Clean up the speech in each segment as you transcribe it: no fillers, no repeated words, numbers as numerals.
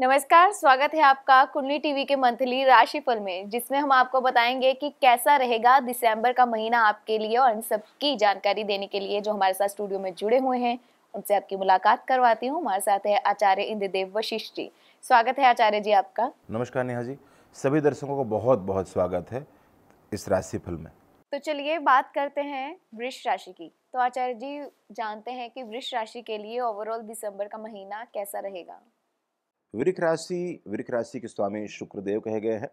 नमस्कार, स्वागत है आपका कुंडली टीवी के मंथली राशिफल में, जिसमें हम आपको बताएंगे कि कैसा रहेगा दिसंबर का महीना आपके लिए। और इन सबकी जानकारी देने के लिए जो हमारे साथ स्टूडियो में जुड़े हुए हैं, उनसे आपकी मुलाकात करवाती हूँ। हमारे साथ है आचार्य इंद्रदेव वशिष्ठ जी। स्वागत है आचार्य जी आपका। नमस्कार नेहा जी, सभी दर्शकों को बहुत बहुत स्वागत है इस राशिफल में। तो चलिए बात करते हैं वृष राशि की। तो आचार्य जी, जानते हैं कि वृष राशि के लिए ओवरऑल दिसंबर का महीना कैसा रहेगा। वृक राशि के स्वामी शुक्रदेव कहे गए हैं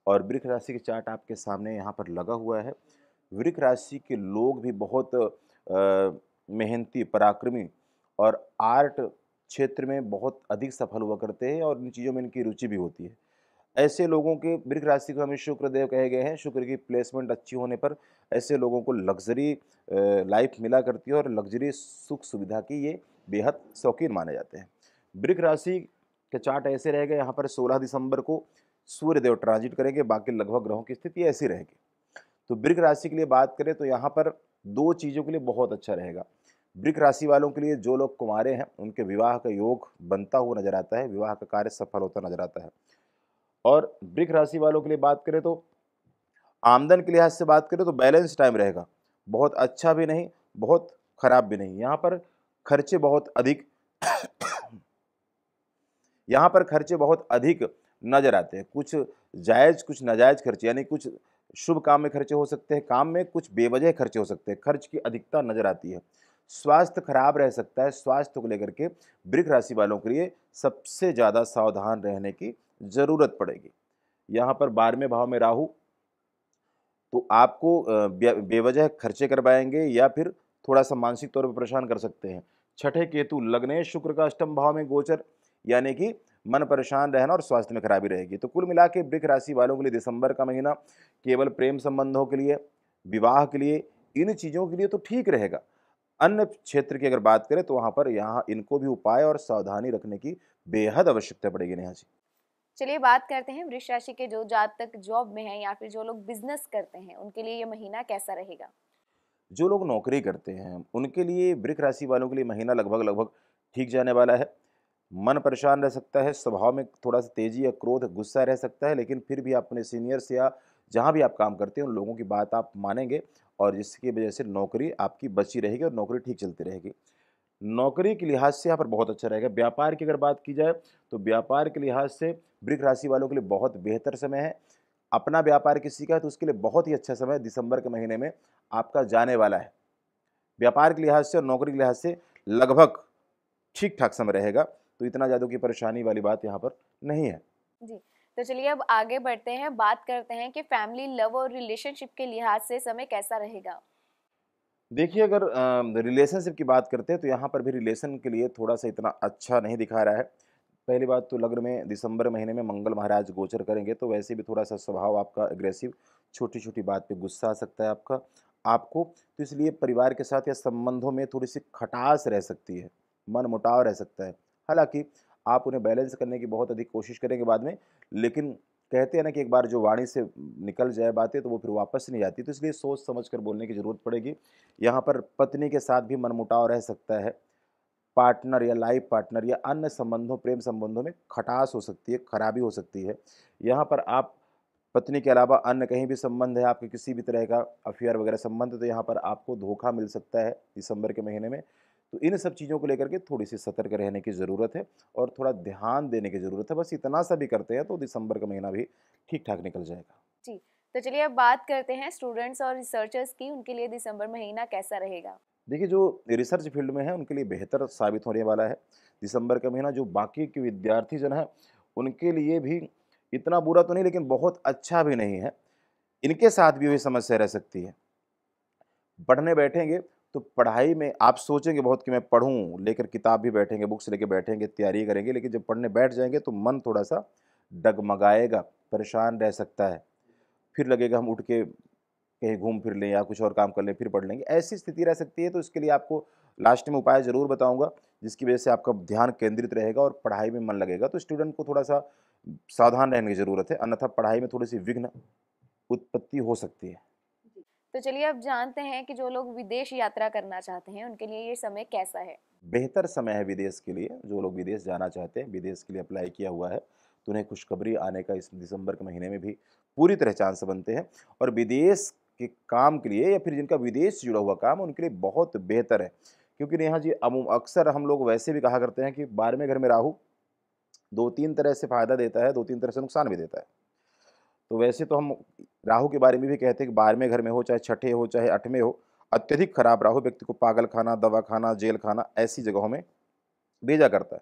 और वृक राशि के चार्ट आपके सामने यहाँ पर लगा हुआ है। वृक राशि के लोग भी बहुत मेहनती, पराक्रमी और आर्ट क्षेत्र में बहुत अधिक सफल हुआ करते हैं और इन चीज़ों में इनकी रुचि भी होती है। ऐसे लोगों के वृक राशि को हमें शुक्रदेव कहे गए हैं। शुक्र की प्लेसमेंट अच्छी होने पर ऐसे लोगों को लग्जरी लाइफ मिला करती है और लग्जरी सुख सुविधा की ये बेहद शौकीन माने जाते हैं। वृक राशि के चार्ट ऐसे रहेगा। यहाँ पर 16 दिसंबर को सूर्यदेव ट्रांजिट करेंगे, बाकी लगभग ग्रहों की स्थिति ऐसी रहेगी। तो वृक राशि के लिए बात करें तो यहाँ पर दो चीज़ों के लिए बहुत अच्छा रहेगा। वृक राशि वालों के लिए जो लोग कुंवारे हैं उनके विवाह का योग बनता हुआ नजर आता है, विवाह का कार्य सफल होता नजर आता है। और वृक राशि वालों के लिए बात करें तो आमदन के लिहाज से बात करें तो बैलेंस टाइम रहेगा। बहुत अच्छा भी नहीं, बहुत खराब भी नहीं। खर्चे बहुत अधिक यहाँ पर खर्चे बहुत अधिक नजर आते हैं। कुछ जायज़, कुछ नाजायज़ खर्चे, यानी कुछ शुभ काम में खर्चे हो सकते हैं, काम में कुछ बेवजह खर्चे हो सकते हैं। खर्च की अधिकता नजर आती है। स्वास्थ्य खराब रह सकता है। स्वास्थ्य को लेकर के वृक राशि वालों के लिए सबसे ज़्यादा सावधान रहने की ज़रूरत पड़ेगी। यहाँ पर 12वें भाव में राहु, तो आपको बेवजह खर्चे करवाएंगे या फिर थोड़ा-सा मानसिक तौर पर परेशान कर सकते हैं। छठे केतु लग्नेश शुक्र का अष्टम भाव में गोचर, यानी कि मन परेशान रहना और स्वास्थ्य में खराबी रहेगी। तो कुल मिला के वृक राशि वालों के लिए दिसंबर का महीना केवल प्रेम संबंधों के लिए, विवाह के लिए, इन चीज़ों के लिए तो ठीक रहेगा। अन्य क्षेत्र की अगर बात करें तो वहाँ पर इनको भी उपाय और सावधानी रखने की बेहद आवश्यकता पड़ेगी नेहा जी। चलिए बात करते हैं वृष राशि के जो जातक जॉब में हैं या फिर जो लोग बिजनेस करते हैं, उनके लिए ये महीना कैसा रहेगा। जो लोग नौकरी करते हैं उनके लिए, वृक राशि वालों के लिए महीना लगभग लगभग ठीक जाने वाला है। मन परेशान रह सकता है, स्वभाव में थोड़ा सा तेजी या क्रोध, गुस्सा रह सकता है, लेकिन फिर भी आप अपने सीनियर्स या जहाँ भी आप काम करते हैं उन लोगों की बात आप मानेंगे और जिसकी वजह से नौकरी आपकी बची रहेगी और नौकरी ठीक चलती रहेगी। नौकरी के लिहाज से यहाँ पर बहुत अच्छा रहेगा। व्यापार की अगर बात की जाए तो व्यापार के लिहाज से वृक राशि वालों के लिए बहुत बेहतर समय है। अपना व्यापार किसी का है तो उसके लिए बहुत ही अच्छा समय दिसंबर के महीने में आपका जाने वाला है। व्यापार के लिहाज से और नौकरी के लिहाज से लगभग ठीक-ठाक समय रहेगा, तो इतना ज़्यादा की परेशानी वाली बात यहाँ पर नहीं है। जी, तो चलिए अब आगे बढ़ते हैं, बात करते हैं कि फैमिली, लव और रिलेशनशिप के लिहाज से समय कैसा रहेगा। देखिए, अगर रिलेशनशिप की बात करते हैं तो यहाँ पर भी रिलेशन के लिए थोड़ा-सा इतना अच्छा नहीं दिखा रहा है। पहली बात तो लग्न में दिसंबर महीने में मंगल महाराज गोचर करेंगे, तो वैसे भी थोड़ा-सा स्वभाव आपका एग्रेसिव, छोटी-छोटी बात पे गुस्सा आ सकता है आपको, तो इसलिए परिवार के साथ या संबंधों में थोड़ी-सी खटास रह सकती है, मनमुटाव रह सकता है। हालाँकि आप उन्हें बैलेंस करने की बहुत अधिक कोशिश करेंगे बाद में, लेकिन कहते हैं ना कि एक बार जो वाणी से निकल जाए बातें तो वो फिर वापस नहीं आती, तो इसलिए सोच समझ कर बोलने की ज़रूरत पड़ेगी। यहाँ पर पत्नी के साथ भी मनमुटाव रह सकता है। पार्टनर या लाइफ पार्टनर या अन्य संबंधों, प्रेम संबंधों में खटास हो सकती है, खराबी हो सकती है। यहाँ पर आप पत्नी के अलावा अन्य कहीं भी संबंध है, आपके किसी भी तरह का अफेयर वगैरह संबंध है, तो यहाँ पर आपको धोखा मिल सकता है दिसंबर के महीने में। तो इन सब चीज़ों को लेकर के थोड़ी-सी सतर्क रहने की ज़रूरत है और थोड़ा ध्यान देने की ज़रूरत है। बस इतना सा भी करते हैं तो दिसंबर का महीना भी ठीक-ठाक निकल जाएगा। जी, तो चलिए अब बात करते हैं स्टूडेंट्स और रिसर्चर्स की, उनके लिए दिसंबर महीना कैसा रहेगा। देखिए, जो रिसर्च फील्ड में है उनके लिए बेहतर साबित होने वाला है दिसंबर का महीना। जो बाकी के विद्यार्थी जन हैं उनके लिए भी इतना बुरा तो नहीं, लेकिन बहुत अच्छा भी नहीं है। इनके साथ भी वही समस्या रह सकती है। पढ़ने बैठेंगे तो पढ़ाई में आप सोचेंगे बहुत कि मैं पढ़ूँ, लेकर किताब भी बैठेंगे, बुक्स लेके बैठेंगे, तैयारी करेंगे, लेकिन जब पढ़ने बैठ जाएँगे तो मन थोड़ा-सा डगमगाएगा, परेशान रह सकता है। फिर लगेगा हम उठ के कहीं घूम फिर लें या कुछ और काम कर लें, फिर पढ़ लेंगे, ऐसी स्थिति रह सकती है। तो इसके लिए आपको लास्ट में उपाय ज़रूर बताऊँगा, जिसकी वजह से आपका ध्यान केंद्रित रहेगा और पढ़ाई में मन लगेगा। तो स्टूडेंट को थोड़ा-सा सावधान रहने की ज़रूरत है, अन्यथा पढ़ाई में थोड़ी-सी विघ्न उत्पत्ति हो सकती है। जी, तो चलिए अब जानते हैं कि जो लोग विदेश यात्रा करना चाहते हैं, उनके लिए ये समय कैसा है। बेहतर समय है विदेश के लिए, जो लोग विदेश जाना चाहते हैं, विदेश के लिए अप्लाई किया हुआ है, तो उन्हें खुशखबरी आने का इस दिसंबर के महीने में भी पूरी तरह चांस बनते हैं। और विदेश के काम के लिए या फिर जिनका विदेश से जुड़ा हुआ काम है, उनके लिए बहुत बेहतर है। क्योंकि नेहा जी, अक्सर हम लोग वैसे भी कहा करते हैं कि 12वें घर में राहु 2-3 तरह से फ़ायदा देता है, 2-3 तरह से नुकसान भी देता है। तो वैसे तो हम राहु के बारे में भी कहते हैं कि 12वें घर में हो, चाहे छठे हो, चाहे 8वें हो, अत्यधिक खराब राहु व्यक्ति को पागल खाना, दवा खाना, जेल खाना ऐसी जगहों में भेजा करता है।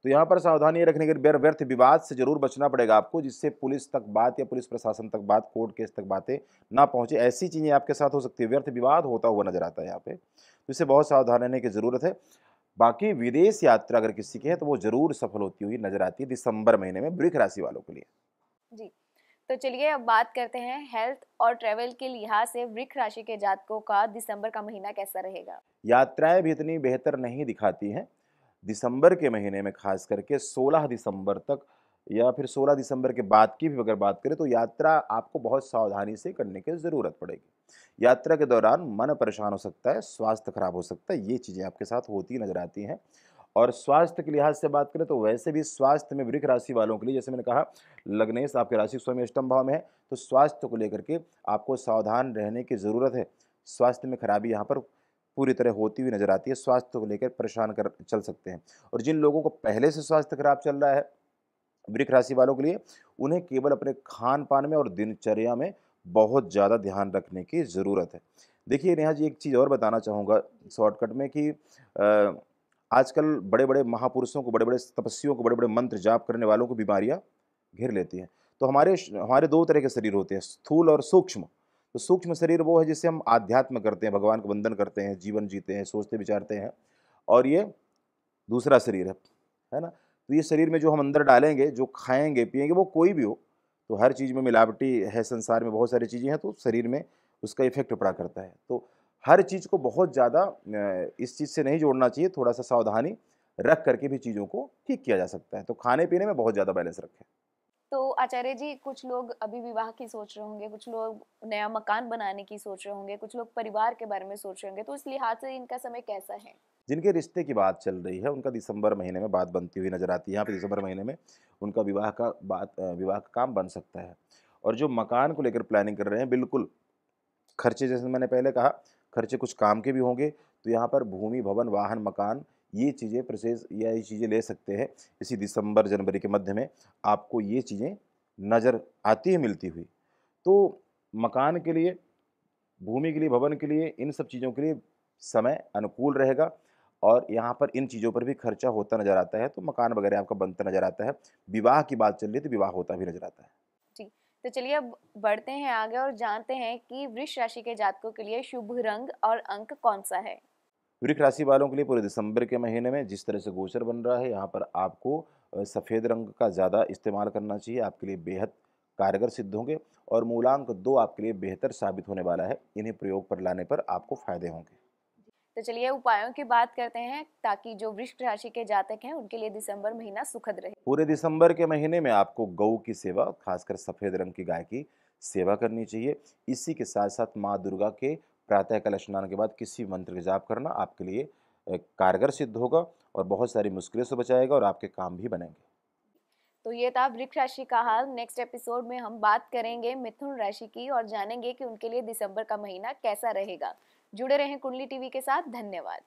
तो यहाँ पर सावधानी ये रखने के व्यर्थ विवाद से ज़रूर बचना पड़ेगा आपको, जिससे पुलिस तक बात या पुलिस प्रशासन तक बात, कोर्ट केस तक बातें ना पहुँचे। ऐसी चीज़ें आपके साथ हो सकती है, व्यर्थ विवाद होता हुआ नज़र आता है यहाँ पे। तो इससे बहुत सावधान रहने की ज़रूरत है। बाकी विदेश यात्रा अगर किसी की है, तो वो ज़रूर सफल होती हुई नज़र आती है दिसंबर महीने में वृष राशि वालों के लिए। जी, तो चलिए अब बात करते हैं हेल्थ और ट्रैवल के लिहाज से वृश्चिक राशि के जातकों का दिसंबर का महीना कैसा रहेगा। यात्राएँ भी इतनी बेहतर नहीं दिखाती हैं। दिसंबर के महीने में ख़ास करके 16 दिसंबर तक या फिर 16 दिसंबर के बाद की भी अगर बात करें, तो यात्रा आपको बहुत सावधानी से करने की ज़रूरत पड़ेगी। यात्रा के दौरान मन परेशान हो सकता है, स्वास्थ्य खराब हो सकता है, ये चीज़ें आपके साथ होती नज़र आती हैं। और स्वास्थ्य के लिहाज से बात करें, तो वैसे भी स्वास्थ्य में वृश्चिक राशि वालों के लिए, जैसे मैंने कहा, लग्नेश आपके राशि स्वयं अष्टम भाव में है, तो स्वास्थ्य को लेकर के आपको सावधान रहने की ज़रूरत है। स्वास्थ्य में खराबी यहाँ पर पूरी तरह होती हुई नज़र आती है, स्वास्थ्य को लेकर परेशान कर चल सकते हैं। और जिन लोगों को पहले से स्वास्थ्य खराब चल रहा है, वृश्चिक राशि वालों के लिए, उन्हें केवल अपने खान-पान में और दिनचर्या में बहुत ज़्यादा ध्यान रखने की ज़रूरत है। देखिए नेहा जी, एक चीज़ और बताना चाहूँगा शॉर्टकट में कि आजकल बड़े-बड़े महापुरुषों को, बड़े-बड़े तपस्वियों को, बड़े-बड़े मंत्र जाप करने वालों को बीमारियाँ घेर लेती हैं। तो हमारे 2 तरह के शरीर होते हैं, स्थूल और सूक्ष्म। तो सूक्ष्म शरीर वो है जिसे हम आध्यात्म करते हैं, भगवान का वंदन करते हैं, जीवन जीते हैं, सोचते विचारते हैं। और ये दूसरा शरीर है ना? तो ये शरीर में जो हम अंदर डालेंगे, जो खाएँगे, पिएँगे, वो कोई भी हो, तो हर चीज़ में मिलावटी है, संसार में बहुत सारी चीज़ें हैं, तो शरीर में उसका इफ़ेक्ट पड़ा करता है। तो हर चीज़ को बहुत ज़्यादा इस चीज़ से नहीं जोड़ना चाहिए, थोड़ा-सा सावधानी रख कर के भी चीज़ों को ठीक किया जा सकता है। तो खाने-पीने में बहुत ज़्यादा बैलेंस रखें। तो आचार्य जी, कुछ लोग अभी विवाह की सोच रहे होंगे, कुछ लोग नया मकान बनाने की सोच रहे होंगे, कुछ लोग परिवार के बारे में सोच रहे होंगे, तो इस लिहाज से इनका समय कैसा है। जिनके रिश्ते की बात चल रही है, उनका दिसंबर महीने में बात बनती हुई नज़र आती है। यहाँ पे दिसंबर महीने में उनका विवाह का काम बन सकता है। और जो मकान को लेकर प्लानिंग कर रहे हैं, बिल्कुल खर्चे, जैसे मैंने पहले कहा, खर्चे कुछ काम के भी होंगे, तो यहाँ पर भूमि, भवन, वाहन, मकान, ये चीज़ें परचेज़ या ये चीज़ें ले सकते हैं। इसी दिसंबर, जनवरी के मध्य में आपको ये चीज़ें नज़र आती है मिलती हुई। तो मकान के लिए, भूमि के लिए, भवन के लिए, इन सब चीज़ों के लिए समय अनुकूल रहेगा। और यहाँ पर इन चीज़ों पर भी खर्चा होता नज़र आता है, तो मकान वगैरह आपका बनता नज़र आता है। विवाह की बात चल रही है, तो विवाह होता भी नज़र आता है। जी, तो चलिए अब बढ़ते हैं आगे और जानते हैं कि वृश्चिक राशि के जातकों के लिए शुभ रंग और अंक कौन सा है। वृश्चिक राशि वालों के लिए पूरे दिसंबर के महीने में जिस तरह से गोचर बन रहा है, यहाँ पर आपको सफ़ेद रंग का ज़्यादा इस्तेमाल करना चाहिए, आपके लिए बेहद कारगर सिद्ध होंगे। और मूलांक 2 आपके लिए बेहतर साबित होने वाला है, इन्हें प्रयोग पर लाने पर आपको फ़ायदे होंगे। तो चलिए उपायों की बात करते हैं ताकि जो वृश्चिक राशि के जातक हैं उनके लिए दिसंबर महीना सुखद रहे। पूरे दिसंबर के महीने में आपको गऊ की सेवा, खासकर सफ़ेद रंग की गाय की सेवा करनी चाहिए। इसी के साथ-साथ माँ दुर्गा के प्रातःकाल स्नान के बाद किसी मंत्र का जाप करना आपके लिए कारगर सिद्ध होगा और बहुत सारी मुश्किलों से बचाएगा और आपके काम भी बनेंगे। तो ये था वृश्चिक राशि का हाल। नेक्स्ट एपिसोड में हम बात करेंगे मिथुन राशि की और जानेंगे कि उनके लिए दिसंबर का महीना कैसा रहेगा। जुड़े रहें कुंडली टीवी के साथ। धन्यवाद।